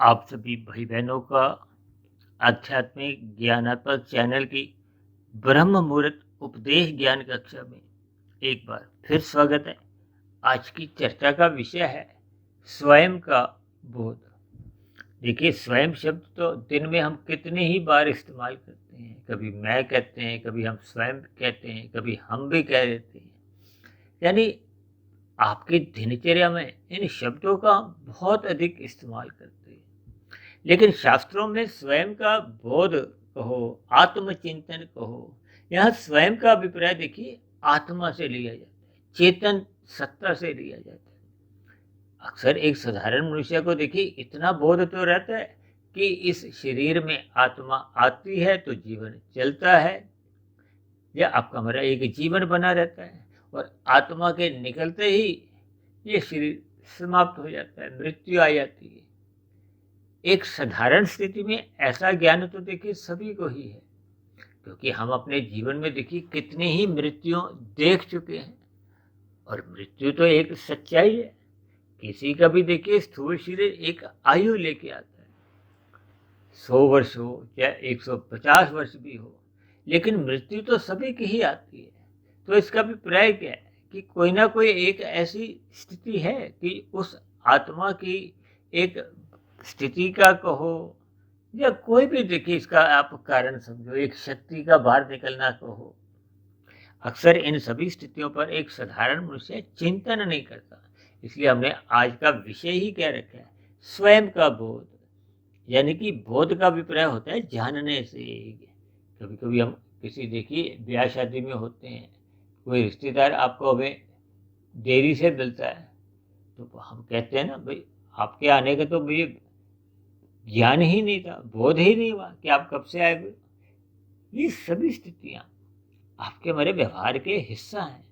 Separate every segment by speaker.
Speaker 1: आप सभी भाई बहनों का आध्यात्मिक ज्ञानात्मक चैनल की ब्रह्म मुहूर्त उपदेश ज्ञान कक्षा में एक बार फिर स्वागत है। आज की चर्चा का विषय है स्वयं का बोध। देखिए, स्वयं शब्द तो दिन में हम कितनी ही बार इस्तेमाल करते हैं। कभी मैं कहते हैं, कभी हम स्वयं कहते हैं, कभी हम भी कह देते हैं। यानी आपकी दिनचर्या में इन शब्दों का हम बहुत अधिक इस्तेमाल करते हैं। लेकिन शास्त्रों में स्वयं का बोध कहो, आत्मचिंतन कहो, यहाँ स्वयं का अभिप्राय देखिए आत्मा से लिया जाता है, चेतन सत्ता से लिया जाता है। अक्सर एक साधारण मनुष्य को देखिए इतना बोध तो रहता है कि इस शरीर में आत्मा आती है तो जीवन चलता है, या आपका हमारा एक जीवन बना रहता है, और आत्मा के निकलते ही ये शरीर समाप्त हो जाता है, मृत्यु आ जाती है। एक साधारण स्थिति में ऐसा ज्ञान तो देखिए सभी को ही है, क्योंकि हम अपने जीवन में देखिए कितनी ही मृत्युओं देख चुके हैं, और मृत्यु तो एक सच्चाई है। किसी का भी देखिए स्थूल शरीर एक आयु लेके आता है, 100 वर्ष हो या 150 वर्ष भी हो, लेकिन मृत्यु तो सभी की ही आती है। तो इसका अभिप्राय क्या है कि कोई ना कोई एक ऐसी स्थिति है कि उस आत्मा की एक स्थिति का कहो, या कोई भी देखिए इसका आप कारण समझो, एक शक्ति का बाहर निकलना कहो। अक्सर इन सभी स्थितियों पर एक साधारण मनुष्य चिंतन नहीं करता। इसलिए हमने आज का विषय ही क्या रखा है, स्वयं का बोध। यानी कि बोध का अभिप्राय होता है जानने से। कभी कभी हम किसी देखिए ब्याह शादी में होते हैं, कोई रिश्तेदार आपको हमें देरी से मिलता है, तो हम कहते हैं ना, भाई आपके आने का तो मुझे ज्ञान ही नहीं था, बोध ही नहीं हुआ कि आप कब से आए हुए। ये सभी स्थितियां आपके हमारे व्यवहार के हिस्सा हैं।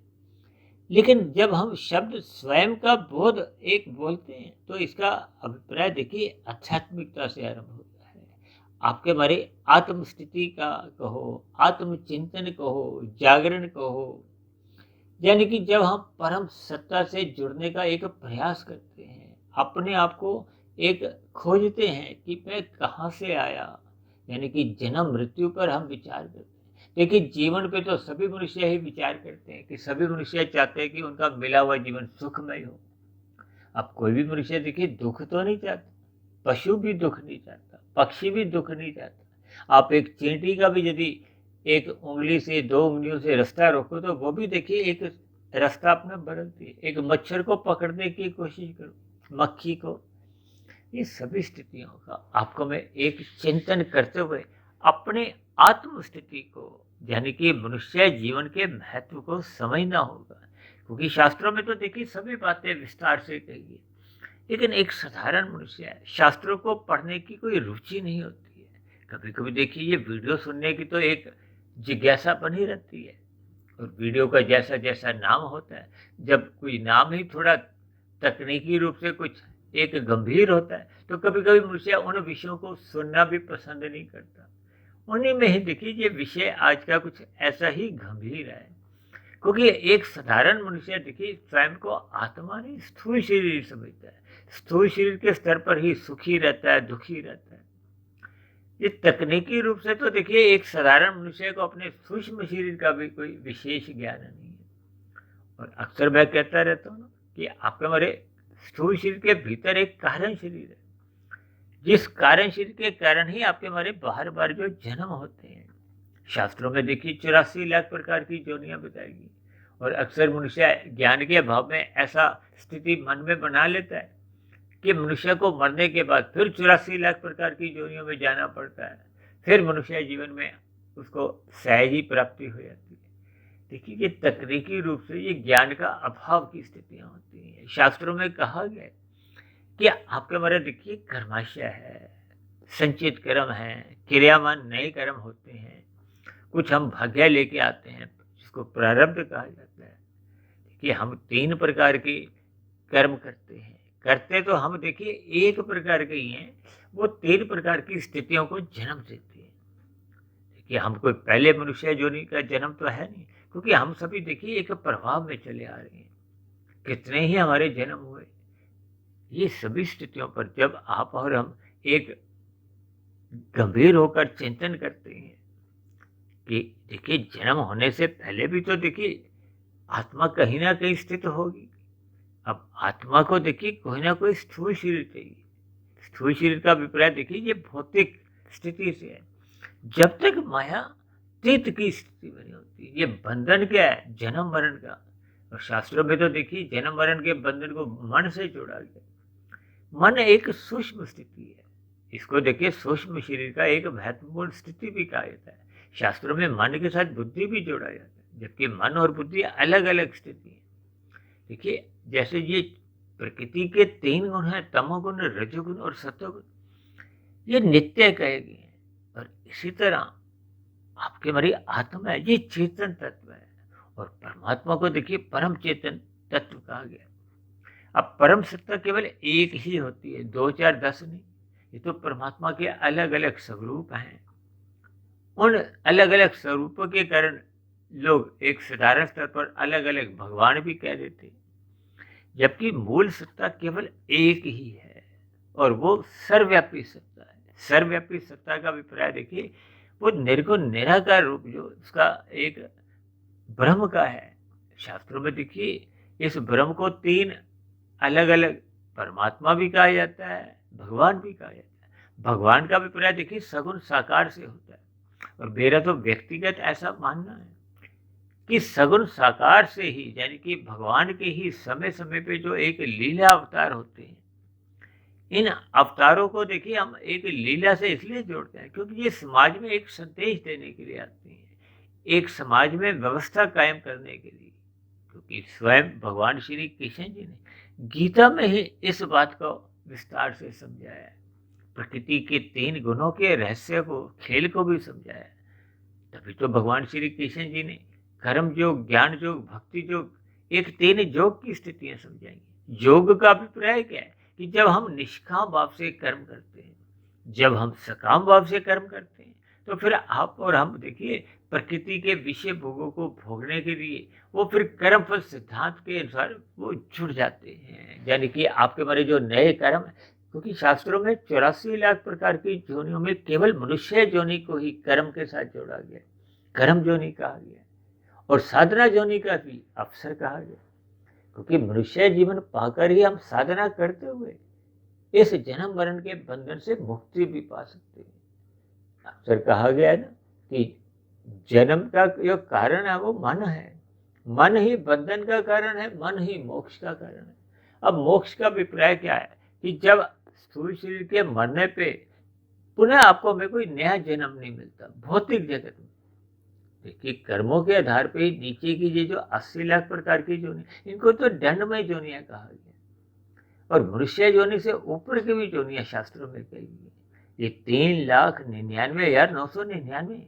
Speaker 1: लेकिन जब हम शब्द स्वयं का बोध एक बोलते हैं तो इसका अभिप्राय देखिए आध्यात्मिकता से आरंभ होता है। आपके हमारे आत्म स्थिति का कहो, आत्मचिंतन कहो, जागरण कहो। यानी कि जब हम परम सत्ता से जुड़ने का एक प्रयास करते हैं, अपने आप को एक खोजते हैं कि मैं कहाँ से आया, यानी कि जन्म मृत्यु पर हम विचार करते हैं। देखिए, जीवन पे तो सभी मनुष्य ही विचार करते हैं कि सभी मनुष्य चाहते हैं कि उनका मिला हुआ जीवन सुखमय हो। अब कोई भी मनुष्य देखिए दुख तो नहीं चाहता, पशु भी दुख नहीं चाहता, पक्षी भी दुख नहीं चाहता। आप एक चींटी का भी यदि एक उंगली से, दो उंगलियों से रास्ता रोको तो वो भी देखिए एक रास्ता अपना बदलती है। एक मच्छर को पकड़ने की कोशिश करो, मक्खी को। ये सभी स्थितियों का आपको मैं एक चिंतन करते हुए अपने आत्म स्थिति को, यानी कि मनुष्य जीवन के महत्व को समझना होगा। क्योंकि शास्त्रों में तो देखिए सभी बातें विस्तार से कही है, लेकिन एक साधारण मनुष्य है, शास्त्रों को पढ़ने की कोई रुचि नहीं होती है। कभी कभी देखिए ये वीडियो सुनने की तो एक जिज्ञासा बनी रहती है, और वीडियो का जैसा जैसा नाम होता है, जब कोई नाम ही थोड़ा तकनीकी रूप से कुछ एक गंभीर होता है, तो कभी कभी मनुष्य उन विषयों को सुनना भी पसंद नहीं करता। उन्हीं में ही देखिए ये विषय आज का कुछ ऐसा ही गंभीर है, क्योंकि एक साधारण मनुष्य देखिए स्वयं को आत्मा नहीं, स्थूल शरीर समझता है। स्थूल शरीर के स्तर पर ही सुखी रहता है, दुखी रहता है। ये तकनीकी रूप से तो देखिए एक साधारण मनुष्य को अपने सूक्ष्म शरीर का भी कोई विशेष ज्ञान नहीं है। और अक्सर मैं कहता रहता हूँ ना कि आपके हमारे स्थूल शरीर के भीतर एक कारण शरीर है, जिस कारण शरीर के कारण ही आपके हमारे बार बार जो जन्म होते हैं। शास्त्रों में देखिए 84 लाख प्रकार की योनियां बताएगी, और अक्सर मनुष्य ज्ञान के अभाव में ऐसा स्थिति मन में बना लेता है कि मनुष्य को मरने के बाद फिर 84 लाख प्रकार की योनियों में जाना पड़ता है, फिर मनुष्य जीवन में उसको सहज ही प्राप्ति हो जाती है। देखिए, ये तकनीकी रूप से ये ज्ञान का अभाव की स्थितियां होती हैं। शास्त्रों में कहा गया कि आपके हमारे देखिए कर्माशय है, संचित कर्म है, क्रियामान नए कर्म होते हैं, कुछ हम भाग्य लेके आते हैं जिसको प्रारब्ध कहा जाता है। देखिए, हम 3 प्रकार के कर्म करते हैं, करते तो हम देखिए एक प्रकार के ही हैं, वो 3 प्रकार की स्थितियों को जन्म देती है। देखिए, हम कोई पहले मनुष्य योनि का जन्म तो है नहीं, क्योंकि हम सभी देखिए एक प्रभाव में चले आ रहे हैं। कितने ही हमारे जन्म हुए, ये सभी स्थितियों पर जब आप और हम एक गंभीर होकर चिंतन करते हैं कि देखिए जन्म होने से पहले भी तो देखिए आत्मा कहीं ना कहीं स्थित होगी। अब आत्मा को देखिए कोई ना कोई स्थूल शरीर चाहिए। स्थूल शरीर का अभिप्राय देखिए ये भौतिक स्थिति से है। जब तक माया तीत की स्थिति बनी होती है, ये बंधन क्या है, जन्म मरण का। और शास्त्रों में तो देखिए जन्म मरण के बंधन को मन से जोड़ा गया। मन एक सूक्ष्म स्थिति है, इसको देखिए सूक्ष्म शरीर का एक महत्वपूर्ण स्थिति भी कहा जाता है। शास्त्रों में मन के साथ बुद्धि भी जोड़ा जाता है, जबकि मन और बुद्धि अलग अलग स्थिति है। देखिए जैसे ये प्रकृति के 3 गुण हैं, तमोगुण, रजोगुण और सतोगुण, ये नित्य कहे गए हैं। और इसी तरह आपके हमारी आत्मा है, ये चेतन तत्व है। और परमात्मा को देखिए परम चेतन तत्व कहा गया। अब परम सत्ता केवल एक ही होती है, 2 4 10 नहीं। ये तो परमात्मा के अलग अलग स्वरूप हैं। उन अलग अलग स्वरूपों के कारण लोग एक साधारण स्तर पर अलग अलग भगवान भी कह देते, जबकि मूल सत्ता केवल एक ही है और वो सर्वव्यापी सत्ता है। सर्वव्यापी सत्ता का अभिप्राय देखिए वो निर्गुण निराकार रूप जो उसका एक ब्रह्म का है। शास्त्रों में देखिए इस ब्रह्म को 3 अलग अलग परमात्मा भी कहा जाता है, भगवान भी कहा जाता है। भगवान का अभिप्राय देखिए सगुण साकार से होता है। और मेरा तो व्यक्तिगत ऐसा मानना है कि सगुण साकार से ही, यानी कि भगवान के ही समय समय पे जो एक लीला अवतार होते हैं, इन अवतारों को देखिए हम एक लीला से इसलिए जोड़ते हैं क्योंकि ये समाज में एक संदेश देने के लिए आते हैं, एक समाज में व्यवस्था कायम करने के लिए। क्योंकि स्वयं भगवान श्री कृष्ण जी ने गीता में ही इस बात को विस्तार से समझाया है। प्रकृति के 3 गुणों के रहस्य को, खेल को भी समझाया है। तभी तो भगवान श्री कृष्ण जी ने कर्म योग, ज्ञान योग, भक्ति योग, एक 3 योग की स्थितियां समझाएंगी। योग का अभिप्राय क्या है कि जब हम निष्काम भाव से कर्म करते हैं, जब हम सकाम भाव से कर्म करते हैं, तो फिर आप और हम देखिए प्रकृति के विषय भोगों को भोगने के लिए वो फिर कर्म फल सिद्धांत के अनुसार वो जुड़ जाते हैं। यानी कि आपके हमारे जो नए कर्म है, क्योंकि शास्त्रों में 84 लाख प्रकार की जोनियों में केवल मनुष्य जोनि को ही कर्म के साथ जोड़ा गया, कर्म जोनि कहा गया। और साधना जोनि का भी अवसर कहा गया, क्योंकि मनुष्य जीवन पाकर ही हम साधना करते हुए इस जन्म मरण के बंधन से मुक्ति भी पा सकते हैं। अक्सर कहा गया है ना कि जन्म का जो कारण है वो मन है, मन ही बंधन का कारण है, मन ही मोक्ष का कारण है। अब मोक्ष का अभिप्राय क्या है कि जब स्थूल शरीर के मरने पे पुनः आपको हमें कोई नया जन्म नहीं मिलता भौतिक जगत में। देखिए कर्मों के आधार पे ही नीचे की ये जो 80 लाख प्रकार की जोनि, इनको तो दंडमय जोनियां कहा गया। और मनुष्य जोनि से ऊपर की भी जोनियां शास्त्रों में कही गई। ये 3,99,999,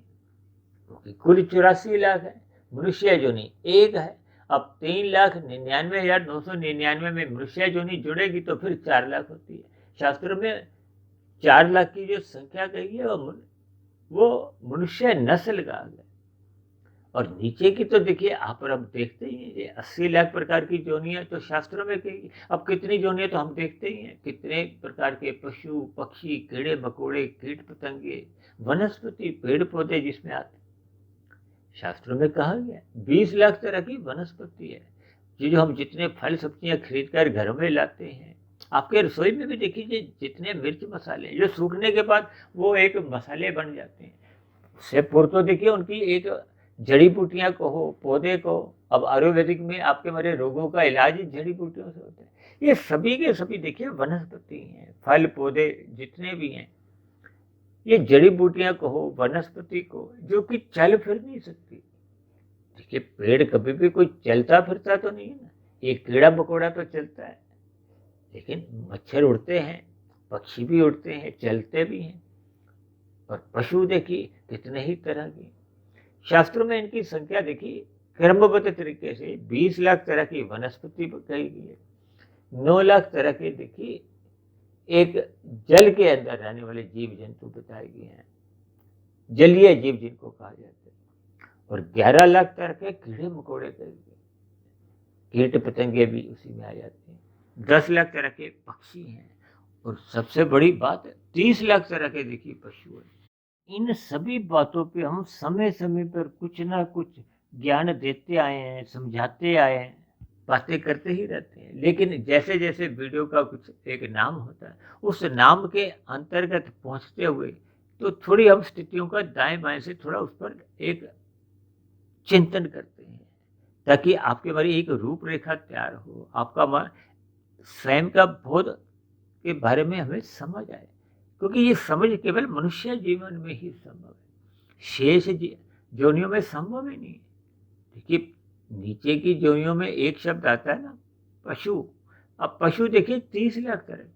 Speaker 1: क्योंकि कुल 84 लाख है, मनुष्य जोनि एक है। अब 3,99,999 में मनुष्य जोनि जुड़ेगी तो फिर 4 लाख होती है। शास्त्रों में 4 लाख की जो संख्या कही है वो मनुष्य नस्ल कहा गया। और नीचे की तो देखिए आप और हम देखते ही हैं, ये 80 लाख प्रकार की जोनियां तो शास्त्रों में कही। अब कितनी जोनियां तो हम देखते ही हैं, कितने प्रकार के पशु पक्षी, कीड़े मकोड़े, कीट पतंगे, वनस्पति, पेड़ पौधे जिसमें आते। शास्त्रों में कहा गया 20 लाख तरह की वनस्पति है। ये जो हम जितने फल सब्जियां खरीद कर घर में लाते हैं, आपके रसोई में भी देखिए जितने मिर्च मसाले जो सूखने के बाद वो एक मसाले बन जाते हैं, उससे पूर्व तो देखिए उनकी एक जड़ी बूटियां कहो, पौधे को, अब आयुर्वेदिक में आपके हमारे रोगों का इलाज जड़ी बूटियों से होता है। ये सभी के सभी देखिए वनस्पति हैं, फल पौधे जितने भी हैं, ये जड़ी बूटियां कहो, वनस्पति को, जो कि चल फिर नहीं सकती। देखिए पेड़ कभी भी कोई चलता फिरता तो नहीं है ना, एक कीड़ा मकोड़ा तो चलता है, लेकिन मच्छर उड़ते हैं, पक्षी भी उड़ते हैं, चलते भी हैं। और पशु देखिए कितने ही तरह के। शास्त्रों में इनकी संख्या देखिए क्रमबद्ध तरीके से 20 लाख तरह की वनस्पति कही गई है, 9 लाख तरह के देखिए एक जल के अंदर रहने वाले जीव जंतु बताए गए हैं, जलीय जीव जिनको कहा जाता है। और 11 लाख तरह के कीड़े मकोड़े कहे गए, कीट पतंगे भी उसी में आ जाते हैं। 10 लाख तरह के पक्षी हैं, और सबसे बड़ी बात है 30 लाख तरह के देखिए पशु हैं। इन सभी बातों पे हम समय-समय पर कुछ ना कुछ ज्ञान देते आए हैं, समझाते आए हैं, बातें करते ही रहते हैं। लेकिन जैसे-जैसे वीडियो का कुछ एक नाम होता है, उस नाम के अंतर्गत पहुँचते हुए तो थोड़ी हम स्थितियों का दाएँ-बाएँ से थोड़ा उस पर एक चिंतन करते हैं, ताकि आपके बारे एक रूपरेखा तैयार हो, आपका स्वयं का बोध के बारे में हमें समझ आए, क्योंकि ये समझ केवल मनुष्य जीवन में ही संभव है, शेष योनियों में संभव ही नहीं है। देखिए नीचे की योनियों में एक शब्द आता है ना, पशु। अब पशु देखिए 30 लाख तरह के,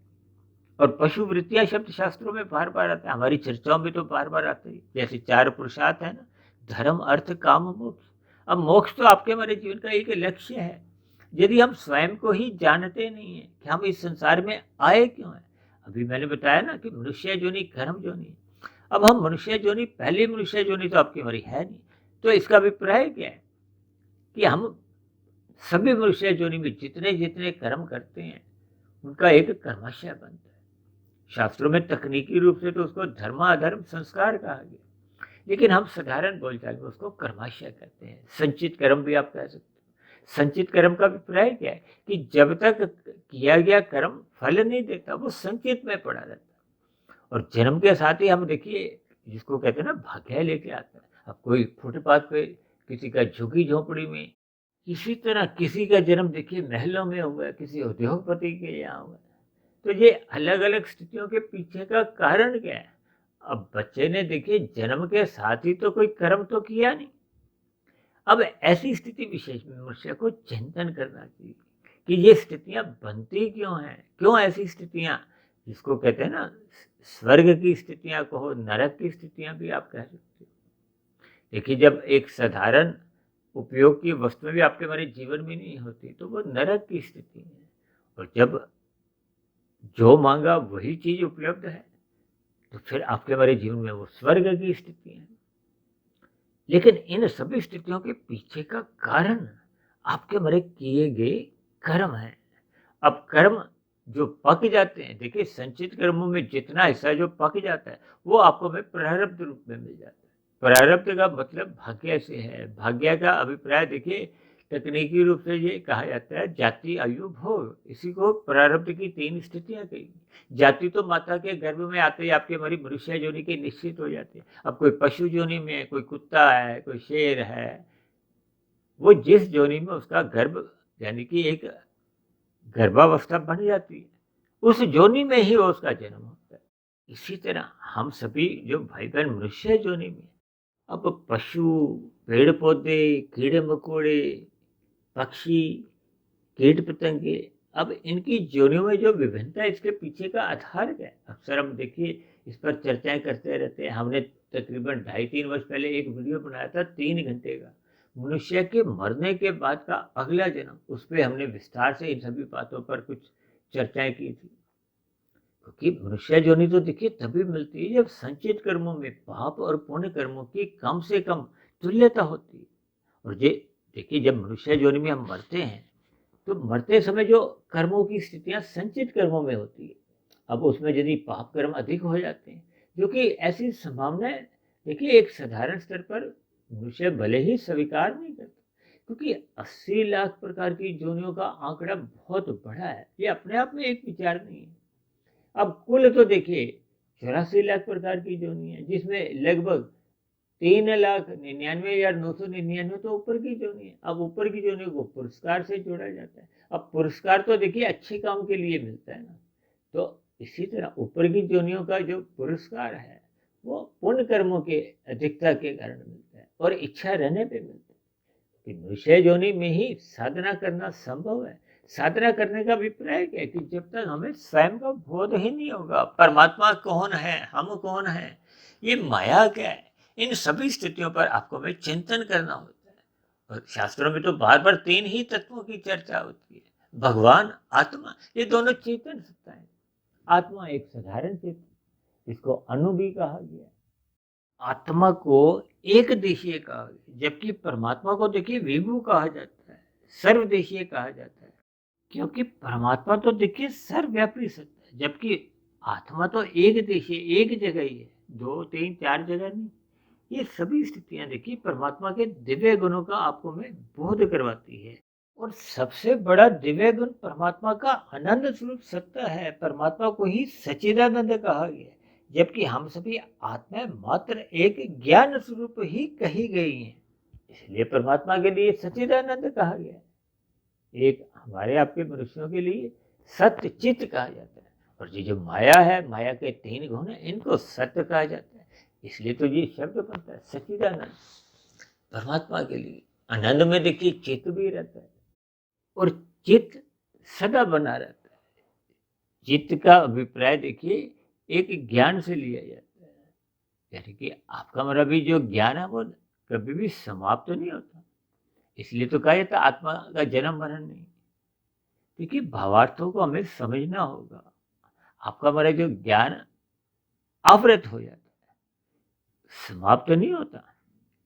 Speaker 1: और पशु वृत्तियां शब्द शास्त्रों में बार बार आता है, हमारी चर्चाओं में तो बार बार आते ही, जैसे 4 पुरुषार्थ है ना, धर्म अर्थ काम मोक्ष। अब मोक्ष तो आपके हमारे जीवन का एक लक्ष्य है। यदि हम स्वयं को ही जानते नहीं है कि हम इस संसार में आए क्यों हैं, अभी मैंने बताया ना कि मनुष्य जोनि कर्म जोनि। अब हम मनुष्य जोनि, पहली मनुष्य जोनि तो आपकी हमारी है नहीं, तो इसका अभिप्राय क्या है कि हम सभी मनुष्य जोनि में जितने जितने कर्म करते हैं उनका एक कर्माशय बनता है। शास्त्रों में तकनीकी रूप से तो उसको धर्माधर्म संस्कार कहा गया, लेकिन हम साधारण बोलचाल में उसको कर्माशय कहते हैं। संचित कर्म भी आप कह सकते हो। संचित कर्म का अभिप्राय क्या है कि जब तक किया गया कर्म फल नहीं देता, वो संचित में पड़ा रहता है। और जन्म के साथ ही हम देखिए जिसको कहते हैं ना भाग्य लेके आता है। अब कोई फुटपाथ पे, किसी का झुग्गी झोपड़ी में, इसी तरह किसी का जन्म देखिए महलों में हुआ, किसी उद्योगपति के यहाँ हुआ। तो ये अलग-अलग स्थितियों के पीछे का कारण क्या है? अब बच्चे ने देखिए जन्म के साथ ही तो कोई कर्म तो किया नहीं। अब ऐसी स्थिति विशेष में मनुष्य को चिंतन करना चाहिए कि ये स्थितियां बनती क्यों हैं? क्यों ऐसी स्थितियां, जिसको कहते हैं ना स्वर्ग की स्थितियां कहो, नरक की स्थितियां भी आप कह सकते हो। देखिए जब एक साधारण उपयोग की वस्तु भी आपके हमारे जीवन में नहीं होती तो वो नरक की स्थिति है। और जब जो मांगा वही चीज उपलब्ध है तो फिर आपके हमारे जीवन में वो स्वर्ग की स्थिति है। लेकिन इन सभी स्थितियों के पीछे का कारण आपके हमारे किए गए कर्म है। अब कर्म जो पक जाते हैं, देखिए संचित कर्मों में जितना हिस्सा जो पक जाता है वो आपको हमें प्रारब्ध रूप में मिल जाता है। प्रारब्ध का मतलब भाग्य से है। भाग्य का अभिप्राय देखिए तकनीकी रूप से ये कहा जाता है जाति आयु भोग, इसी को प्रारब्ध की 3 स्थितियां कही। जाति तो माता के गर्भ में आते ही आपकी हमारी मनुष्य योनि की निश्चित हो जाती है। अब कोई पशु योनि में, कोई कुत्ता है, कोई शेर है, वो जिस योनि में उसका गर्भ यानी कि एक गर्भावस्था बन जाती है, उस योनि में ही उसका जन्म होता है। इसी तरह हम सभी जो भाई बहन मनुष्य योनि में, अब पशु, पेड़ पौधे, कीड़े मकोड़े, पक्षी, कीट पतंगे, अब इनकी योनियों में जो विभिन्नता है इसके पीछे का आधार क्या है? अक्सर हम देखिए इस पर चर्चाएं करते रहते हैं। हमने तकरीबन 2.5-3 वर्ष पहले एक वीडियो बनाया था 3 घंटे का, मनुष्य के मरने के बाद का अगला जन्म। उस पर हमने विस्तार से इन सभी बातों पर कुछ चर्चाएं की थी। क्योंकि मनुष्य योनि तो देखिए तभी मिलती है जब संचित कर्मों में पाप और पुण्य कर्मों की कम से कम तुल्यता होती है। और ये देखिए जब मनुष्य योनि में हम मरते हैं तो मरते समय जो कर्मों की स्थितियां संचित कर्मों में होती है, अब उसमें यदि पाप कर्म अधिक हो जाते हैं, जो कि ऐसी संभावनाएं देखिए एक साधारण स्तर पर मनुष्य भले ही स्वीकार नहीं करता, क्योंकि 80 लाख प्रकार की योनियों का आंकड़ा बहुत बड़ा है। ये अपने आप में एक विचार नहीं है। अब कुल तो देखिए 84 लाख प्रकार की योनि है, जिसमें लगभग 3,99,999 तो ऊपर की जोनी है। अब ऊपर की जोनी को पुरस्कार से जोड़ा जाता है। अब पुरस्कार तो देखिए अच्छे काम के लिए मिलता है ना, तो इसी तरह ऊपर की जोनियों का जो पुरस्कार है वो पुण्य कर्मों के अधिकता के कारण मिलता है और इच्छा रहने पे मिलता है कि मनुष्य जोनी में ही साधना करना संभव है। साधना करने का अभिप्राय क्या है कि जब तक हमें स्वयं का बोध ही नहीं होगा, परमात्मा कौन है, हम कौन है, ये माया क्या है, इन सभी स्थितियों पर आपको हमें चिंतन करना होता है। और शास्त्रों में तो बार बार 3 ही तत्वों की चर्चा होती है, भगवान, आत्मा, ये दोनों चेतन सत्ताएं। आत्मा एक साधारण चेतन, इसको अणु भी कहा गया। आत्मा को एक देशीय कहा गया, जबकि परमात्मा को देखिए विभु कहा जाता है, सर्वदेशीय कहा जाता है। क्योंकि परमात्मा तो देखिए सर्वव्यापी सत्ता है, जबकि आत्मा तो एक देश है, एक जगह ही है, 2, 3, 4 जगह नहीं। ये सभी स्थितियां देखिए परमात्मा के दिव्य गुणों का आपको में बोध करवाती है। और सबसे बड़ा दिव्य गुण परमात्मा का आनंद स्वरूप सत्ता है। परमात्मा को ही सच्चिदानंद कहा गया है, जबकि हम सभी आत्मा मात्र एक ज्ञान स्वरूप ही कही गई हैं। इसलिए परमात्मा के लिए सच्चिदानंद कहा गया है। एक हमारे आपके मनुष्यों के लिए सत्य चित्त कहा जाता है। और ये जो माया है, माया के 3 गुण हैं, इनको सत्य कहा जाता है। इसलिए तो ये शब्द बनता है सच्चिदानंद। परमात्मा के लिए आनंद में देखिए चित्त भी रहता है और चित्त सदा बना रहता है। चित्त का अभिप्राय देखिए एक ज्ञान से लिया जाता है, यानी कि आपका मेरा भी जो ज्ञान है वो कभी भी समाप्त तो नहीं होता। इसलिए तो कहा जाता है आत्मा का जन्म मरण नहीं। देखिए भावार्थों को हमें समझना होगा। आपका मेरा जो ज्ञान आवृत हो जाता है, समाप्त तो नहीं होता।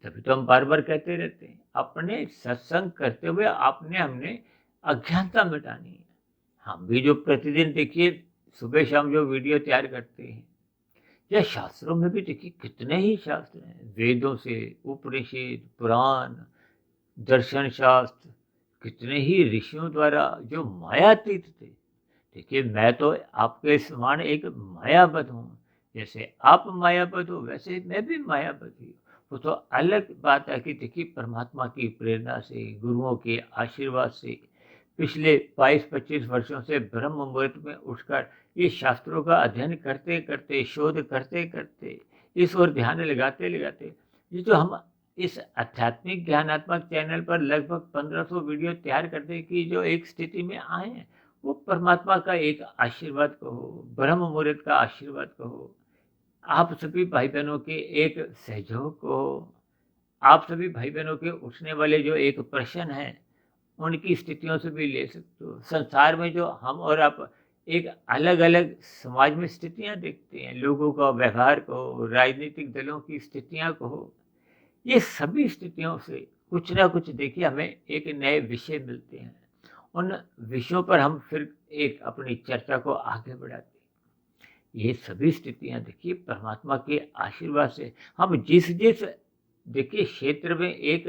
Speaker 1: तभी तो हम बार बार कहते रहते हैं अपने सत्संग करते हुए आपने हमने अज्ञानता मिटानी है। हम भी जो प्रतिदिन देखिए सुबह शाम जो वीडियो तैयार करते हैं, या शास्त्रों में भी देखिए कितने ही शास्त्र हैं, वेदों से उपनिषद पुराण दर्शन शास्त्र, कितने ही ऋषियों द्वारा जो मायातीत थे। देखिए मैं तो आपके समान एक मायाबद्ध हूँ। जैसे आप मायाबद्ध हो वैसे मैं भी मायाबद्ध ही हूँ। वो तो अलग बात है कि देखिए परमात्मा की प्रेरणा से, गुरुओं के आशीर्वाद से पिछले 22-25 वर्षों से ब्रह्म मुहूर्त में उठकर ये शास्त्रों का अध्ययन करते करते, शोध करते करते, इस ओर ध्यान लगाते लगाते, ये जो हम इस आध्यात्मिक ज्ञानात्मक चैनल पर लगभग 1500 वीडियो तैयार करने की जो एक स्थिति में आए हैं, वो परमात्मा का एक आशीर्वाद कहो, ब्रह्म मुहूर्त का आशीर्वाद कहो, आप सभी भाई बहनों के एक सहयोग कहो, आप सभी भाई बहनों के उठने वाले जो एक प्रश्न है उनकी स्थितियों से भी ले सकते हो। संसार में जो हम और आप एक अलग अलग समाज में स्थितियां देखते हैं, लोगों का व्यवहार कहो, राजनीतिक दलों की स्थितियां कहो, ये सभी स्थितियों से कुछ ना कुछ देखिए हमें एक नए विषय मिलते हैं। उन विषयों पर हम फिर एक अपनी चर्चा को आगे बढ़ाते हैं। ये सभी स्थितियां देखिए परमात्मा के आशीर्वाद से हम जिस जिस देखिए क्षेत्र में एक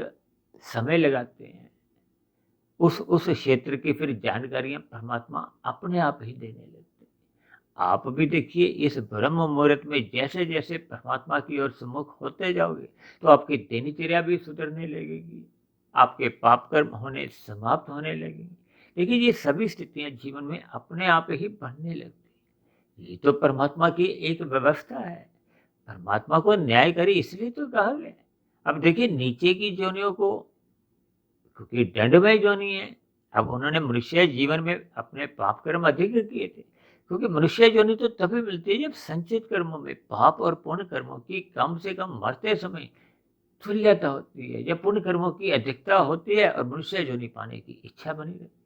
Speaker 1: समय लगाते हैं, उस क्षेत्र की फिर जानकारियां परमात्मा अपने आप ही देने लगते हैं। आप भी देखिए इस ब्रह्म मुहूर्त में जैसे जैसे परमात्मा की ओर सम्मुख होते जाओगे तो आपकी दिनचर्या भी सुधरने लगेगी, आपके पाप कर्म होने समाप्त होने लगेंगे। लेकिन ये सभी स्थितियां जीवन में अपने आप ही बढ़ने लगती हैं। ये तो परमात्मा की एक व्यवस्था है। परमात्मा को न्यायकारी इसलिए तो कहा गया। अब देखिए नीचे की जोनियों को, क्योंकि दंडमय जोनी है, अब उन्होंने मनुष्य जीवन में अपने पाप कर्म अधिक किए थे। क्योंकि मनुष्य जोनी तो तभी मिलती है जब संचित कर्मों में पाप और पुण्य कर्मों की कम से कम मरते समय तुल्यता होती है, जब पुण्य कर्मों की अधिकता होती है और मनुष्य जोनी पाने की इच्छा बनी रहती है।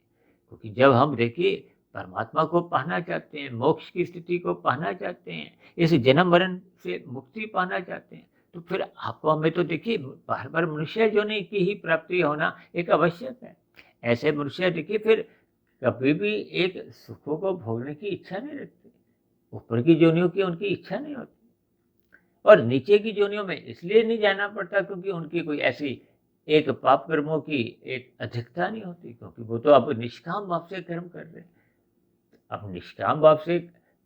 Speaker 1: क्योंकि जब हम देखिए परमात्मा को पाना चाहते हैं, मोक्ष की स्थिति को पाना चाहते हैं, इस जन्म मरण से मुक्ति पाना चाहते हैं, तो फिर आपको हमें तो देखिए बार बार मनुष्य जोनी की ही प्राप्ति होना एक आवश्यक है। ऐसे मनुष्य देखिए फिर कभी भी एक सुखों को भोगने की इच्छा नहीं रखते। ऊपर की जोनियों की उनकी इच्छा नहीं होती और नीचे की जोनियों में इसलिए नहीं जाना पड़ता क्योंकि उनकी कोई ऐसी एक पाप कर्मों की एक अधिकता नहीं होती, क्योंकि वो तो अब निष्काम भाव से कर्म कर रहे हैं। अब निष्काम भाव से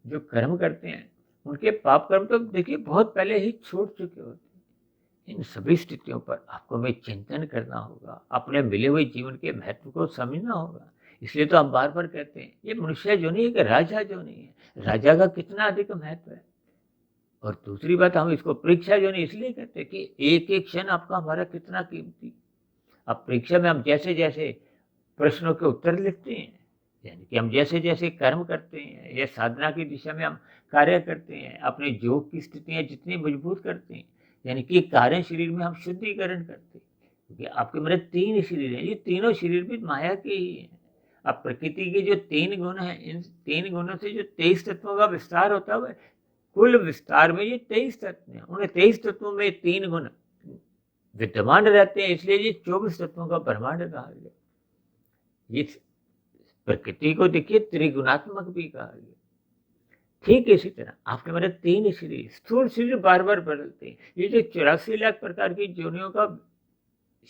Speaker 1: जो कर्म करते हैं उनके पाप कर्म तो देखिए बहुत पहले ही छूट चुके होते हैं। इन सभी स्थितियों पर आपको हमें चिंतन करना होगा, अपने मिले हुए जीवन के महत्व को समझना होगा। इसलिए तो हम बार बार कहते हैं ये मनुष्य जो नहीं है कि राजा जो नहीं है, राजा का कितना अधिक महत्व है। और दूसरी बात हम इसको परीक्षा जो नहीं इसलिए कहते हैं कि एक एक क्षण आपका हमारा कितना कीमती। अब परीक्षा में हम जैसे जैसे प्रश्नों के उत्तर लिखते हैं, यानी कि हम जैसे जैसे कर्म करते हैं या साधना की दिशा में हम कार्य करते हैं, अपने योग की स्थितियाँ जितनी मजबूत करते हैं, यानी कि कार्य शरीर में हम शुद्धिकरण करते हैं। क्योंकि आपके मेरे 3 शरीर हैं, ये तीनों शरीर भी माया के ही हैं। अब प्रकृति के जो 3 गुण हैं, इन 3 गुणों से जो 23 तत्वों का विस्तार होता है, कुल विस्तार में ये 23 तत्व हैं। उन 23 तत्वों में 3 गुण विद्यमान रहते हैं, इसलिए ये 24 तत्वों का ब्रह्मांड कहा गया। ये प्रकृति को देखिए त्रिगुणात्मक भी कहा गया। ठीक इसी तरह आपके हमारे 3 शरीर, स्थूल शरीर बार बार बदलते हैं। ये जो 84 लाख प्रकार की योनियों का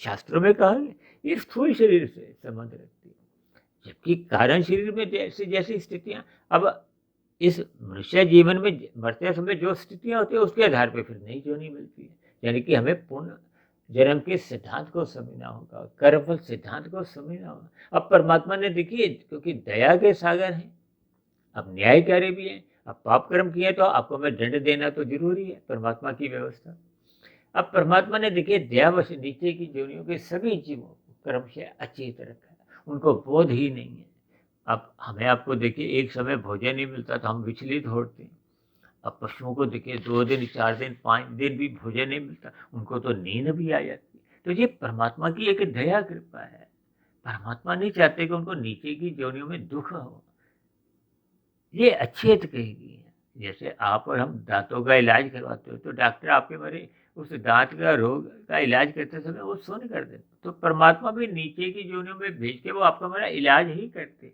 Speaker 1: शास्त्रों में कहा है, ये स्थूल शरीर से संबंध रखती है। जबकि कारण शरीर में जैसी जैसी स्थितियां, अब इस मनुष्य जीवन में मरते समय जो स्थितियां होती है उसके आधार पर फिर नई योनि मिलती है। यानी कि हमें पुनः जन्म के सिद्धांत को समझना होगा, कर्मफल सिद्धांत को समझना होगा। अब परमात्मा ने देखिए, क्योंकि दया के सागर हैं, अब न्यायकारी भी हैं। अब पाप कर्म किए तो आपको मैं दंड देना तो जरूरी है, परमात्मा की व्यवस्था। अब परमात्मा ने देखिए दयावश नीचे की योनियों के सभी जीवों को कर्म से अचेत रखा है, उनको बोध ही नहीं है। अब हमें आपको देखिए एक समय भोजन नहीं मिलता तो हम विचलित होते हैं। अब पशुओं को देखिए 2 दिन 4 दिन 5 दिन भी भोजन नहीं मिलता, उनको तो नींद भी आ जाती। तो ये परमात्मा की एक दया कृपा है। परमात्मा नहीं चाहते कि उनको नीचे की योनियों में दुख हो। ये अचेत कही गई है। जैसे आप और हम दांतों का इलाज करवाते हो तो डॉक्टर आपके मरे उस दांत का रोग का इलाज करते समय वो सुन कर देते, तो परमात्मा भी नीचे की योनियों में भेज के वो आपका हमारा इलाज ही करते।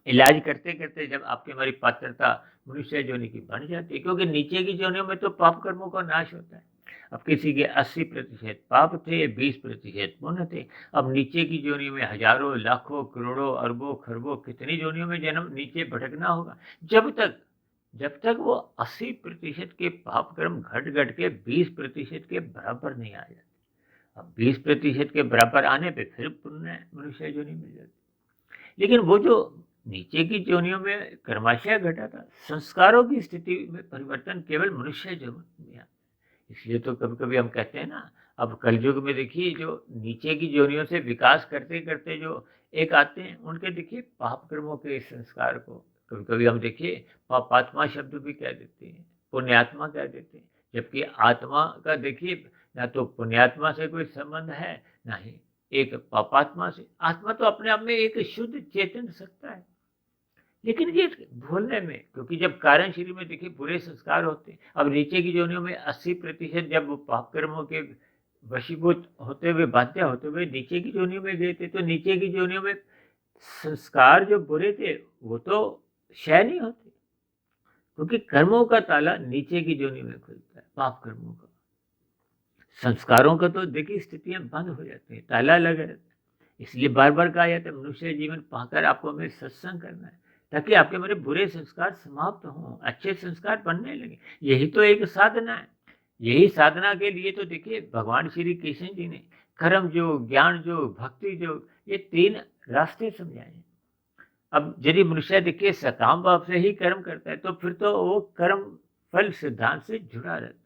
Speaker 1: इलाज करते करते जब आपकी हमारी पात्रता मनुष्य योनि की बन जाती है, क्योंकि नीचे की योनियों में तो पाप कर्मों का नाश होता है। अब किसी के 80% पाप थे, 20% पुण्य थे। अब नीचे की योनियों में हजारों लाखों करोड़ों अरबों खरबों कितनी योनियों में जन्म नीचे भटकना होगा, जब तक वो 80% के पाप कर्म घट घट के 20% के बराबर नहीं आ जाते। अब 20% के बराबर आने पे फिर पुण्य मनुष्य योनि मिल जाती। लेकिन वो जो नीचे की योनियों में कर्माशय घटा था, संस्कारों की स्थिति में परिवर्तन केवल मनुष्य जीवन में आता है। इसलिए तो कभी कभी हम कहते हैं ना, अब कलयुग में देखिए जो नीचे की योनियों से विकास करते करते जो एक आते हैं, उनके देखिए पाप कर्मों के संस्कार को कभी कभी हम देखिए पापात्मा शब्द भी कह देते हैं, पुण्यात्मा कह देते हैं। जबकि आत्मा का देखिए ना तो पुण्यात्मा से कोई संबंध है, ना ही एक पापात्मा से। आत्मा तो अपने आप में एक शुद्ध चेतन सत्ता है। लेकिन ये भूलने में, क्योंकि जब कारण शरीर में देखिए बुरे संस्कार होते हैं, अब नीचे की योनियों में 80% जब वो पाप कर्मों के वशीभूत होते हुए बाध्य होते हुए नीचे की योनियों में गए थे, तो नीचे की योनियों में संस्कार जो बुरे थे वो तो क्षय नहीं होते, क्योंकि कर्मों का ताला नीचे की योनि में खुलता है। पाप कर्मों का, संस्कारों का तो देखिए स्थितियां बंद हो जाती है, ताला लगा रहता है। इसलिए बार बार कहा जाता है मनुष्य जीवन पाकर आपको हमें सत्संग करना है, ताकि आपके मेरे बुरे संस्कार समाप्त हों, अच्छे संस्कार बनने लगे। यही तो एक साधना है। यही साधना के लिए तो देखिए भगवान श्री कृष्ण जी ने कर्म योग, ज्ञान योग, भक्ति योग, ये 3 रास्ते समझाए हैं। अब यदि मनुष्य देखिए सकाम भाव से ही कर्म करता है तो फिर तो वो कर्म फल सिद्धांत से जुड़ा रहता है।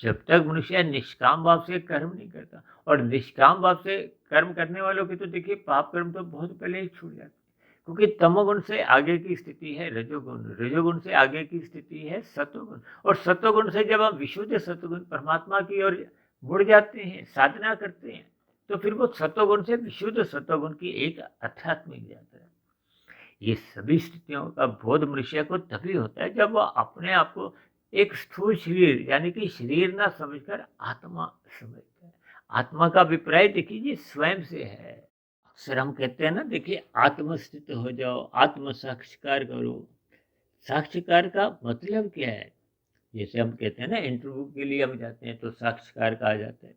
Speaker 1: जब तक मनुष्य निष्काम भाव से कर्म नहीं करता, और निष्काम भाव से कर्म करने वालों की तो देखिए पाप कर्म तो बहुत पहले ही छूट जाते, क्योंकि तमोगुण से आगे की स्थिति है रजोगुण, रजोगुण से आगे की स्थिति है सत्वगुण, और सत्वगुण से जब हम विशुद्ध सत्वगुण परमात्मा की ओर मुड़ जाते हैं, साधना करते हैं, तो फिर वो सत्वगुण से विशुद्ध सत्वगुण की एक आध्यात्मिक यात्रा है। ये सभी स्थितियों का बोध मनुष्य को तभी होता है जब वह अपने आप को एक स्थूल शरीर यानी कि शरीर ना समझकर आत्मा समझता है। आत्मा का अभिप्राय देखिए स्वयं से है। अक्सर हम कहते हैं ना, देखिए आत्मस्थित हो जाओ, आत्म साक्षात्कार करो। साक्षात्कार का मतलब क्या है? जैसे हम कहते हैं ना, इंटरव्यू के लिए हम जाते हैं तो साक्षात्कार कहा जाता है।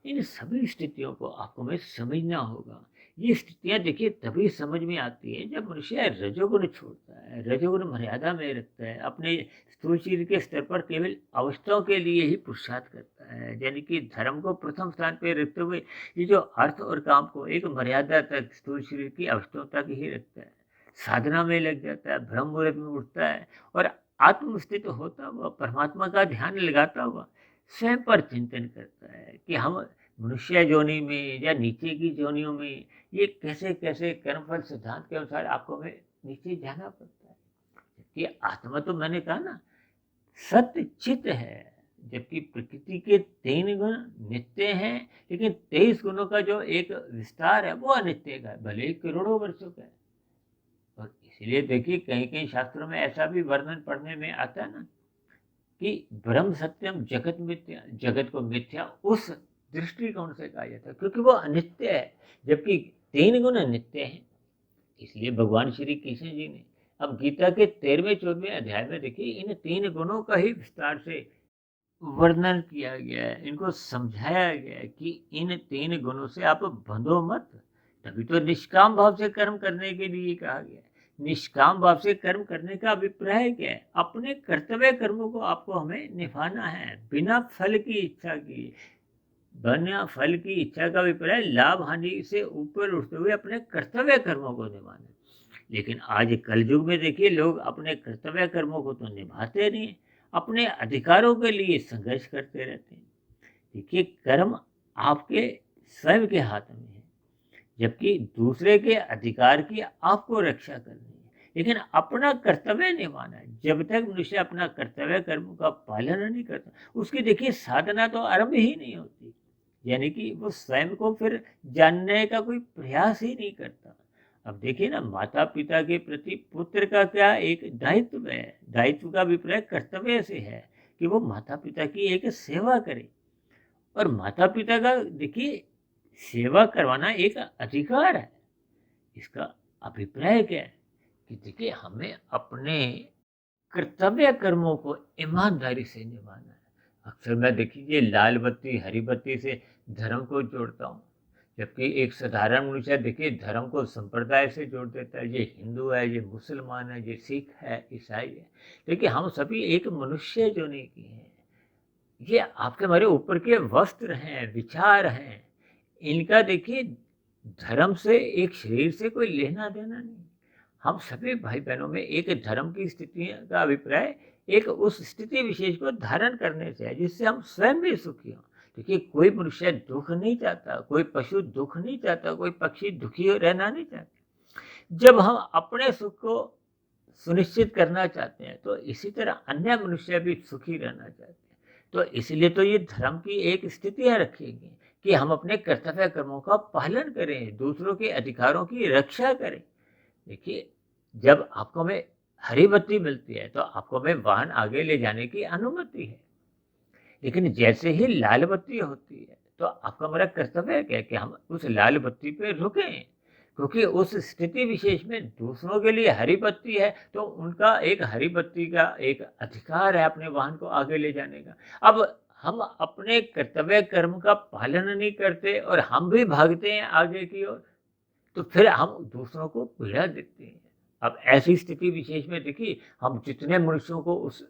Speaker 1: इन सभी स्थितियों को आपको में समझना होगा। ये स्थितियाँ देखिए तभी समझ में आती है जब मनुष्य रजोगुण छोड़ता है, रजोगुण मर्यादा में रखता है, अपने स्थूल शरीर के स्तर पर केवल अवस्थाओं के लिए ही पुरुषार्थ करता है। यानी कि धर्म को प्रथम स्थान पर रखते हुए ये जो अर्थ और काम को एक मर्यादा तक स्थूल शरीर की अवस्थाओं तक ही रखता है। साधना में लग जाता है, ब्रह्म मुहूर्त में उठता है, और आत्मस्थित होता हुआ परमात्मा का ध्यान लगाता हुआ स्वयं पर चिंतन करता है कि हम मनुष्य योनि में या नीचे की योनियों में ये कैसे कैसे कर्मफल सिद्धांत के अनुसार आपको हमें नीचे जाना पड़ता है। जबकि आत्मा तो मैंने कहा ना सत्य चित है, जबकि प्रकृति के 3 गुण नित्य हैं, लेकिन 23 गुणों का जो एक विस्तार है वो अनित्य का है, भले ही करोड़ों वर्षों का है। और इसलिए देखिए कहीं कहीं शास्त्रों में ऐसा भी वर्णन पढ़ने में आता है ना कि ब्रह्म सत्यम जगत मिथ्या, जगत को मिथ्या उस दृष्टिकोण से कहा जाता है, क्योंकि वो अनित्य है, जबकि 3 गुण नित्य हैं। इसलिए भगवान श्री कृष्ण जी ने अब गीता के 13वें-14वें अध्याय में देखिए इन 3 गुणों का ही विस्तार से वर्णन किया गया है, इनको समझाया गया है कि इन 3 गुणों से आप बंधो मत। तभी तो निष्काम भाव से कर्म करने के लिए कहा गया है। निष्काम भाव से कर्म करने का अभिप्राय क्या है? अपने कर्तव्य कर्मों को आपको हमें निभाना है, बिना फल की इच्छा किए। बिना फल की इच्छा का अभिप्राय लाभ हानि से ऊपर उठते हुए अपने कर्तव्य कर्मों को निभाना। लेकिन आज कलयुग में देखिए लोग अपने कर्तव्य कर्मों को तो निभाते नहीं, अपने अधिकारों के लिए संघर्ष करते रहते हैं। देखिए कर्म आपके स्वयं के हाथ में है, जबकि दूसरे के अधिकार की आपको रक्षा करनी है। लेकिन अपना कर्तव्य निभाना है। जब तक मनुष्य अपना कर्तव्य कर्म का पालन नहीं करता, उसकी देखिए साधना तो आरंभ ही नहीं होती। यानी कि वो स्वयं को फिर जानने का कोई प्रयास ही नहीं करता। अब देखिए ना, माता पिता के प्रति पुत्र का क्या एक दायित्व है। दायित्व का अभिप्राय कर्तव्य से है कि वो माता पिता की एक सेवा करे। और माता पिता का देखिए सेवा करवाना एक अधिकार है। इसका अभिप्राय क्या है कि देखिए हमें अपने कर्तव्य कर्मों को ईमानदारी से निभाना है। अक्सर मैं देखिए लाल बत्ती हरी बत्ती से धर्म को जोड़ता हूँ, जबकि एक साधारण मनुष्य देखिए धर्म को संप्रदाय से जोड़ देता है। ये हिंदू है, ये मुसलमान है, ये सिख है, ईसाई है। देखिए हम सभी एक मनुष्य जो नहीं की हैं। ये आपके हमारे ऊपर के वस्त्र हैं, विचार हैं। इनका देखिए धर्म से एक शरीर से कोई लेना देना नहीं। हम सभी भाई बहनों में एक धर्म की स्थिति का अभिप्राय एक उस स्थिति विशेष को धारण करने से है जिससे हम स्वयं भी सुखी हों। देखिए कोई मनुष्य दुख नहीं चाहता, कोई पशु दुख नहीं चाहता, कोई पक्षी दुखी रहना नहीं चाहता। जब हम अपने सुख को सुनिश्चित करना चाहते हैं तो इसी तरह अन्य मनुष्य भी सुखी रहना चाहते हैं। तो इसलिए तो ये धर्म की एक स्थितियाँ रखी गई कि हम अपने कर्तव्य कर्मों का पालन करें, दूसरों के अधिकारों की रक्षा करें। देखिए जब आपको हमें हरी बत्ती मिलती है तो आपको हमें वाहन आगे ले जाने की अनुमति है। लेकिन जैसे ही लाल बत्ती होती है तो आपका हमारा कर्तव्य क्या है कि हम उस लाल बत्ती पे रुकें, क्योंकि उस स्थिति विशेष में दूसरों के लिए हरी बत्ती है तो उनका एक हरी बत्ती का एक अधिकार है अपने वाहन को आगे ले जाने का। अब हम अपने कर्तव्य कर्म का पालन नहीं करते और हम भी भागते हैं आगे की ओर, तो फिर हम दूसरों को पीड़ा देते हैं। अब ऐसी स्थिति विशेष में देखिए हम जितने मनुष्यों को उस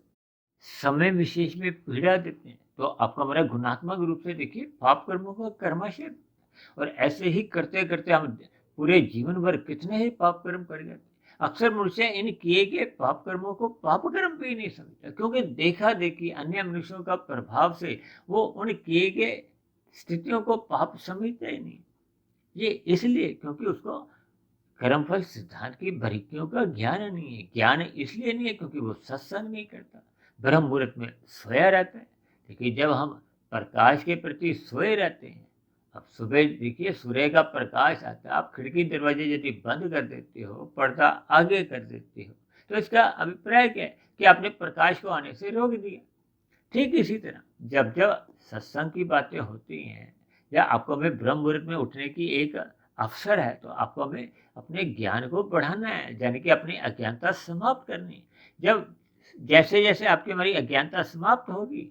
Speaker 1: समय विशेष में पीड़ा देते हैं तो आपका हमारा गुणात्मक रूप से देखिए पाप कर्मों का कर्माशय। और ऐसे ही करते करते हम पूरे जीवन भर कितने ही पाप कर्म कर जाते हैं। अक्सर मनुष्य इन किए गए पाप कर्मों को पाप कर्म भी नहीं समझता, क्योंकि देखा देखी अन्य मनुष्यों का प्रभाव से वो उन किए गए स्थितियों को पाप समझता ही नहीं। ये इसलिए क्योंकि उसको कर्मफल सिद्धांत की बारीकियों का ज्ञान नहीं है। ज्ञान इसलिए नहीं है क्योंकि वो सत्संग नहीं करता, ब्रह्म मुहूर्त में सोया रहता है। देखिए जब हम प्रकाश के प्रति सोए रहते हैं, अब सुबह देखिए सूर्य का प्रकाश आता है, आप खिड़की दरवाजे यदि बंद कर देते हो, पर्दा आगे कर देते हो, तो इसका अभिप्राय क्या है कि आपने प्रकाश को आने से रोक दिया। ठीक इसी तरह जब जब सत्संग की बातें होती हैं या आपको हमें ब्रह्म मुहूर्त में उठने की एक अवसर है तो आपको हमें अपने ज्ञान को बढ़ाना है, यानी कि अपनी अज्ञानता समाप्त करनी है। जब जैसे जैसे आपकी हमारी अज्ञानता समाप्त होगी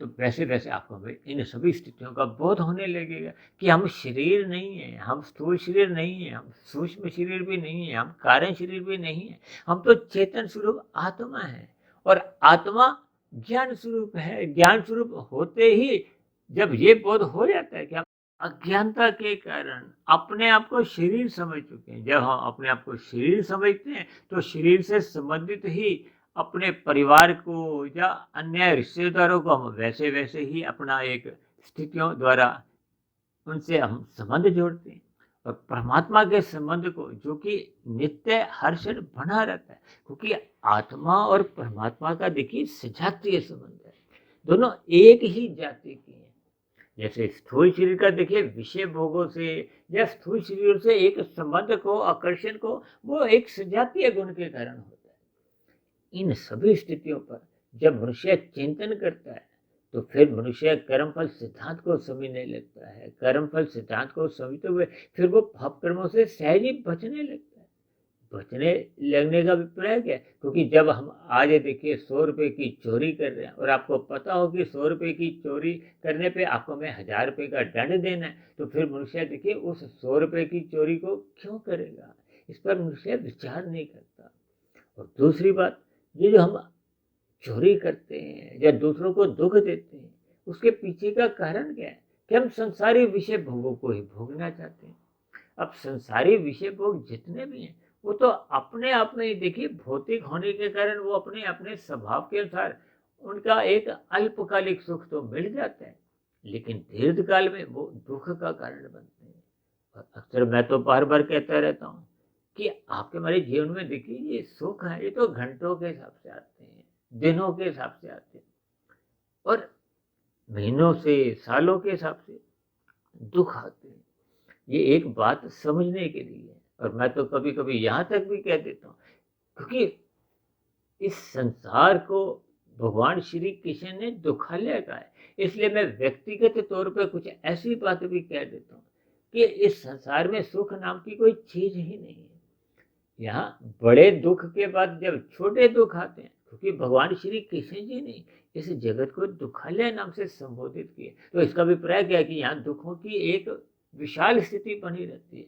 Speaker 1: तो वैसे वैसे आपको हमें इन सभी स्थितियों का बोध होने लगेगा कि हम शरीर नहीं है, हम स्थूल शरीर नहीं है, हम सूक्ष्म शरीर भी नहीं है, हम कारण शरीर भी नहीं है। हम तो चेतन स्वरूप आत्मा है और आत्मा ज्ञान स्वरूप है। ज्ञान स्वरूप होते ही जब ये बोध हो जाता है कि हम अज्ञानता के कारण अपने आप को शरीर समझ चुके हैं, जब हम अपने आप को शरीर समझते हैं तो शरीर से संबंधित ही अपने परिवार को या अन्य रिश्तेदारों को हम वैसे वैसे ही अपना एक स्थितियों द्वारा उनसे हम संबंध जोड़ते हैं। और परमात्मा के संबंध को जो कि नित्य हर क्षण बना रहता है, क्योंकि आत्मा और परमात्मा का देखिए सजातीय संबंध है, दोनों एक ही जाति की हैं। जैसे स्थूल शरीर का देखिए विषय भोगों से या स्थूल शरीर से एक संबंध को आकर्षण को वो एक सजातीय गुण के कारण होता है। इन सभी स्थितियों पर जब मनुष्य चिंतन करता है तो फिर मनुष्य कर्मफल सिद्धांत को समझने लगता है। कर्मफल सिद्धांत को समझते हुए फिर वो पाप कर्मों से सहज ही बचने लगता है। बचने लगने का अभिप्राय क्या है? क्योंकि जब हम आज देखिए 100 रुपये की चोरी कर रहे हैं और आपको पता हो कि 100 रुपये की चोरी करने पे आपको में 1000 रुपये का दंड देना है, तो फिर मनुष्य देखिए उस 100 रुपये की चोरी को क्यों करेगा? इस पर मनुष्य विचार नहीं करता। और दूसरी बात, ये जो हम चोरी करते हैं या दूसरों को दुख देते हैं, उसके पीछे का कारण क्या है? कि हम संसारी विषय भोगों को ही भोगना चाहते हैं। अब संसारी विषय भोग जितने भी हैं, वो तो अपने आप में ही देखिए भौतिक होने के कारण वो अपने अपने स्वभाव के अनुसार उनका एक अल्पकालिक सुख तो मिल जाता है, लेकिन दीर्घकाल में वो दुख का कारण बनते हैं। और अक्सर मैं तो बार बार कहता रहता हूँ कि आपके हमारे जीवन में देखिए ये सुख है, ये तो घंटों के हिसाब से आते हैं, दिनों के हिसाब से आते हैं, और महीनों से सालों के हिसाब से दुख आते हैं। ये एक बात समझने के लिए है। और मैं तो कभी कभी यहाँ तक भी कह देता हूँ, क्योंकि इस संसार को भगवान श्री कृष्ण ने दुखालय कहा है, इसलिए मैं व्यक्तिगत तौर पर कुछ ऐसी बात भी कह देता हूँ कि इस संसार में सुख नाम की कोई चीज ही नहीं है। यहाँ बड़े दुख के बाद जब छोटे दुख आते हैं, क्योंकि भगवान श्री कृष्ण जी ने इस जगत को दुखालय नाम से संबोधित किया, तो इसका अभिप्राय क्या है कि यहाँ दुखों की एक विशाल स्थिति बनी रहती है,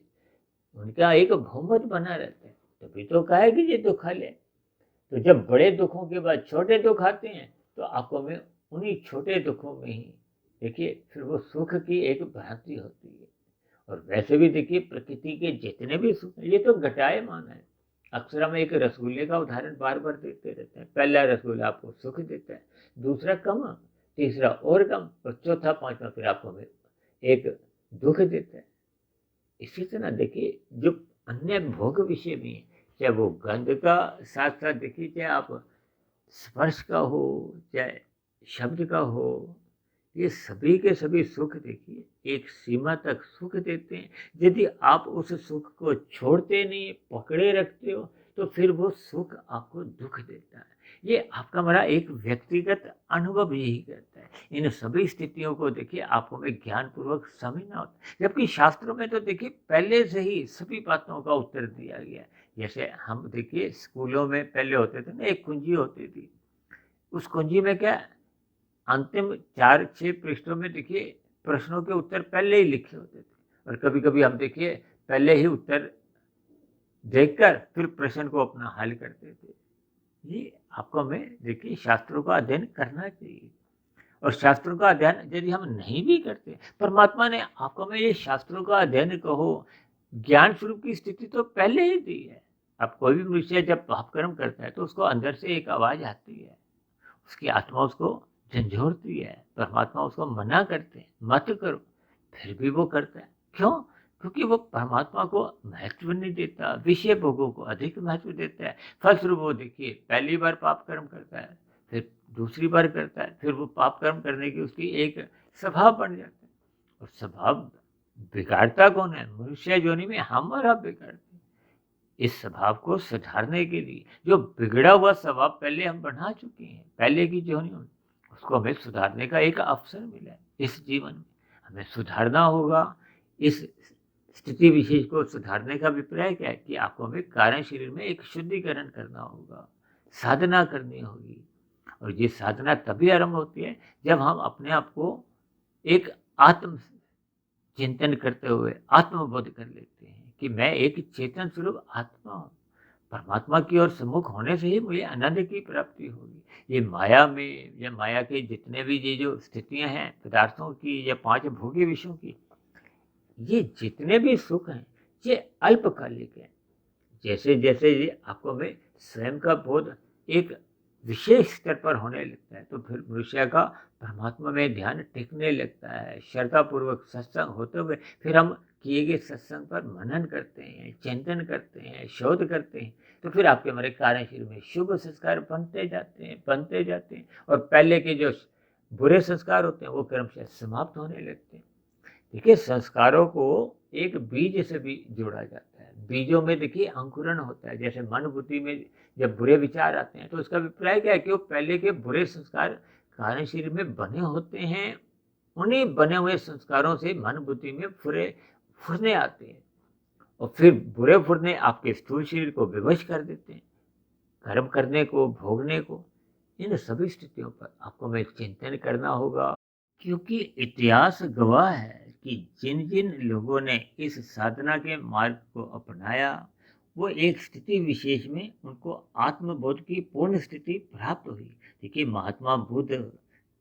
Speaker 1: उनका एक बहुमत बना रहता है, तभी तो कहा है कि ये दुखालय। तो जब बड़े दुखों के बाद छोटे दुख आते हैं, तो आपको में उन्हीं छोटे दुखों में ही देखिए फिर वो सुख की एक भ्रांति होती है। और वैसे भी देखिए प्रकृति के जितने भी सुख हैं, ये तो घटायमान है। अक्सर हम एक रसगुल्ले का उदाहरण बार बार देते रहते हैं। पहला रसगुल्ला आपको सुख देता है, दूसरा कम, तीसरा और कम, और चौथा पांचवा फिर आपको में एक दुख देता है। इसी तरह देखिए जो अन्य भोग विषय भी हैं, चाहे वो गंध का साथ साथ देखिए, चाहे आप स्पर्श का हो, चाहे शब्द का हो, ये सभी के सभी सुख देखिए एक सीमा तक सुख देते हैं। यदि आप उस सुख को छोड़ते नहीं, पकड़े रखते हो, तो फिर वो सुख आपको दुख देता है। ये आपका हमारा एक व्यक्तिगत अनुभव यही करता है। इन सभी स्थितियों को देखिए आपको में ज्ञान पूर्वक समझना होता है, जबकि शास्त्रों में तो देखिए पहले से ही सभी बातों का उत्तर दिया गया है। जैसे हम देखिए स्कूलों में पहले होते थे ना, एक कुंजी होती थी, उस कुंजी में क्या अंतिम 4-6 पृष्ठों में देखिए प्रश्नों के उत्तर पहले ही लिखे होते थे, और कभी कभी हम देखिए पहले ही उत्तर देखकर फिर प्रश्न को अपना हल करते थे। ये आपको हमें देखिए शास्त्रों का अध्ययन करना चाहिए। और शास्त्रों का अध्ययन यदि हम नहीं भी करते, परमात्मा ने आपको में ये शास्त्रों का अध्ययन कहो, ज्ञान स्वरूप की स्थिति तो पहले ही दी है। अब कोई भी मनुष्य जब पाप कर्म करता है तो उसको अंदर से एक आवाज आती है, उसकी आत्मा उसको झंझोरती है, परमात्मा उसको मना करते हैं, मत करो, फिर भी वो करता है। क्यों? क्योंकि वो परमात्मा को महत्व नहीं देता, विषय भोगों को अधिक महत्व देता है। फलस्वरूप वो देखिए पहली बार पाप कर्म करता है, फिर दूसरी बार करता है, फिर वो पाप कर्म करने की उसकी एक स्वभाव बन जाता है। और स्वभाव बिगाड़ता कौन है? मनुष्य योनि में हम और आप बिगाड़ते हैं। इस स्वभाव को सुधारने के लिए जो बिगड़ा हुआ स्वभाव पहले हम बना चुके हैं, पहले की योनि में, उसको हमें सुधारने का एक अवसर मिला है इस जीवन में। हमें सुधारना होगा। इस स्थिति विशेष को सुधारने का अभिप्राय क्या है कि आपको हमें कारण शरीर में एक शुद्धिकरण करना होगा, साधना करनी होगी। और ये साधना तभी आरंभ होती है जब हम अपने आप को एक आत्म चिंतन करते हुए आत्मबोध कर लेते हैं कि मैं एक चेतन स्वरूप आत्मा हूँ। परमात्मा की ओर सम्मुख होने से ही मुझे आनंद की प्राप्ति होगी। ये माया में या माया के जितने भी ये जो स्थितियां हैं पदार्थों की या 5 भोगी विषयों की, ये जितने भी सुख हैं ये अल्पकालिक है। जैसे जैसे ये आपको में स्वयं का बोध एक विशेष स्तर पर होने लगता है, तो फिर मनुष्य का परमात्मा में ध्यान टिकने लगता है। श्रद्धापूर्वक सत्संग होते हुए फिर हम किए गए सत्संग पर मनन करते हैं, चिंतन करते हैं, शोध करते हैं, तो फिर आपके हमारे कार्यशील में शुभ संस्कार बनते जाते हैं, बनते जाते हैं, और पहले के जो बुरे संस्कार होते हैं वो क्रमशः समाप्त होने लगते हैं। देखिए संस्कारों को एक बीज से भी जोड़ा जाता है। बीजों में देखिए अंकुरण होता है। जैसे मन बुद्धि में जब बुरे विचार आते हैं तो उसका अभिप्राय क्या है कि वो पहले के बुरे संस्कार कारण शरीर में बने होते हैं। उन्हीं बने हुए संस्कारों से मन बुद्धि में फुरने आते हैं, और फिर बुरे फुरने आपके स्थूल शरीर को विवश कर देते हैं, कर्म करने को, भोगने को। इन सभी स्थितियों पर आपको में चिंतन करना होगा, क्योंकि इतिहास गवाह है कि जिन जिन लोगों ने इस साधना के मार्ग को अपनाया, वो एक स्थिति विशेष में उनको आत्मबोध की पूर्ण स्थिति प्राप्त हुई। देखिए, महात्मा बुद्ध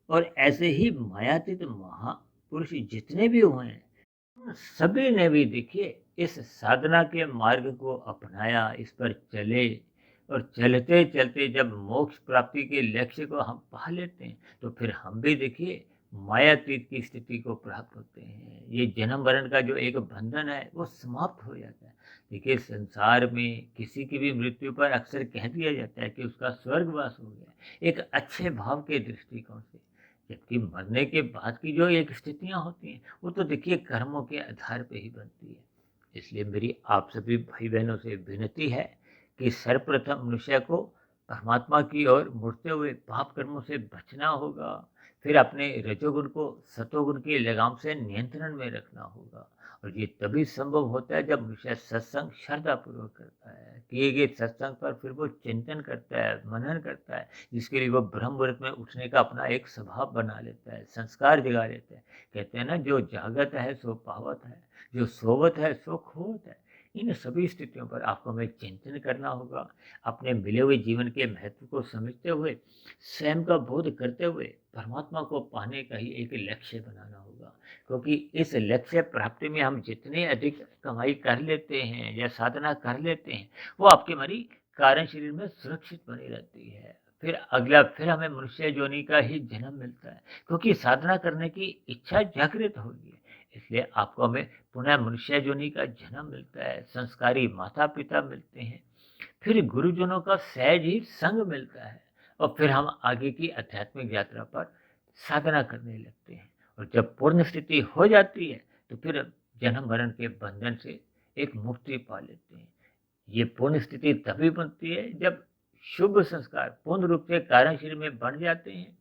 Speaker 1: और ऐसे ही मायातीत महापुरुष जितने भी हुए हैं, सभी ने भी देखिए इस साधना के मार्ग को अपनाया, इस पर चले, और चलते चलते जब मोक्ष प्राप्ति के लक्ष्य को हम पा लेते हैं, तो फिर हम भी देखिए मायातीत की स्थिति को प्राप्त होते हैं। ये जन्म मरण का जो एक बंधन है वो समाप्त हो जाता है। देखिए, संसार में किसी की भी मृत्यु पर अक्सर कह दिया जाता है कि उसका स्वर्गवास हो गया, एक अच्छे भाव के दृष्टिकोण से। जबकि मरने के बाद की जो एक स्थितियाँ होती हैं, वो तो देखिए कर्मों के आधार पे ही बनती है। इसलिए मेरी आप सभी भाई बहनों से विनती है कि सर्वप्रथम मनुष्य को परमात्मा की ओर मुड़ते हुए पाप कर्मों से बचना होगा। फिर अपने रजोगुण को सतोगुण की लगाम से नियंत्रण में रखना होगा। और ये तभी संभव होता है जब मनुष्य सत्संग श्रद्धापूर्वक करता है, किए गए सत्संग पर फिर वो चिंतन करता है, मनन करता है, जिसके लिए वो ब्रह्म मुहूर्त में उठने का अपना एक स्वभाव बना लेता है, संस्कार जगा लेता है। कहते हैं ना, जो जागत है सो पावत है, जो सोवत है सो खोवत है। इन सभी स्थितियों पर आपको हमें चिंतन करना होगा। अपने मिले हुए जीवन के महत्व को समझते हुए, स्वयं का बोध करते हुए परमात्मा को पाने का ही एक लक्ष्य बनाना होगा। क्योंकि इस लक्ष्य प्राप्ति में हम जितने अधिक कमाई कर लेते हैं या साधना कर लेते हैं, वो आपके हमारी कारण शरीर में सुरक्षित बनी रहती है। फिर हमें मनुष्य योनि का ही जन्म मिलता है, क्योंकि साधना करने की इच्छा जागृत होगी। इसलिए आपको हमें पुनः मनुष्य योनि का जन्म मिलता है, संस्कारी माता पिता मिलते हैं, फिर गुरुजनों का सहज ही संग मिलता है, और फिर हम आगे की आध्यात्मिक यात्रा पर साधना करने लगते हैं। और जब पूर्ण स्थिति हो जाती है, तो फिर जन्म मरण के बंधन से एक मुक्ति पा लेते हैं। ये पूर्ण स्थिति तभी बनती है जब शुभ संस्कार पूर्ण रूप से कारण शरीर में बन जाते हैं,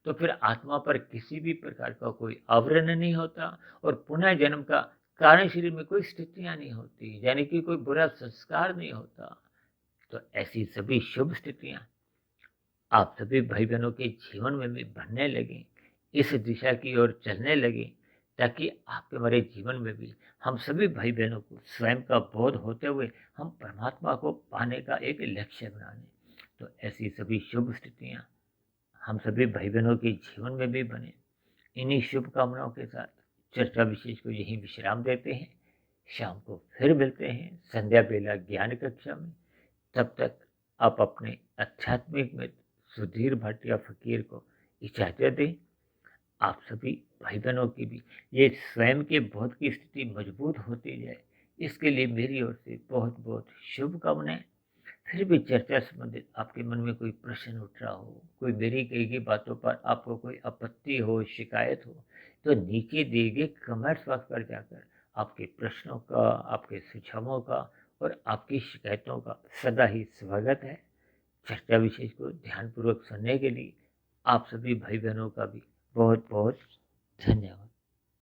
Speaker 1: तो फिर आत्मा पर किसी भी प्रकार का कोई आवरण नहीं होता, और पुनः जन्म का कारण शरीर में कोई स्थितियां नहीं होती, यानी कि कोई बुरा संस्कार नहीं होता। तो ऐसी सभी शुभ स्थितियां आप सभी भाई बहनों के जीवन में भी बनने लगे, इस दिशा की ओर चलने लगे, ताकि आपके हमारे जीवन में भी हम सभी भाई बहनों को स्वयं का बोध होते हुए हम परमात्मा को पाने का एक लक्ष्य बना लें। तो ऐसी सभी शुभ स्थितियां हम सभी भाई बहनों के जीवन में भी बने। इन्हीं शुभकामनाओं के साथ चर्चा विशेष को यहीं विश्राम देते हैं। शाम को फिर मिलते हैं संध्या बेला ज्ञान कक्षा में। तब तक आप अपने आध्यात्मिक मित्र सुधीर भाटिया फकीर को इजाज़त दें। आप सभी भाई बहनों की भी ये स्वयं के बोध की स्थिति मजबूत होती जाए, इसके लिए मेरी ओर से बहुत बहुत शुभकामनाएं। फिर भी चर्चा संबंधित आपके मन में कोई प्रश्न उठ रहा हो, कोई मेरी कही गई बातों पर आपको कोई आपत्ति हो, शिकायत हो, तो नीचे दिए गए कमेंट्स बॉक्स पर जाकर आपके प्रश्नों का, आपके सुझावों का और आपकी शिकायतों का सदा ही स्वागत है। चर्चा विशेष को ध्यानपूर्वक सुनने के लिए आप सभी भाई बहनों का भी बहुत बहुत धन्यवाद।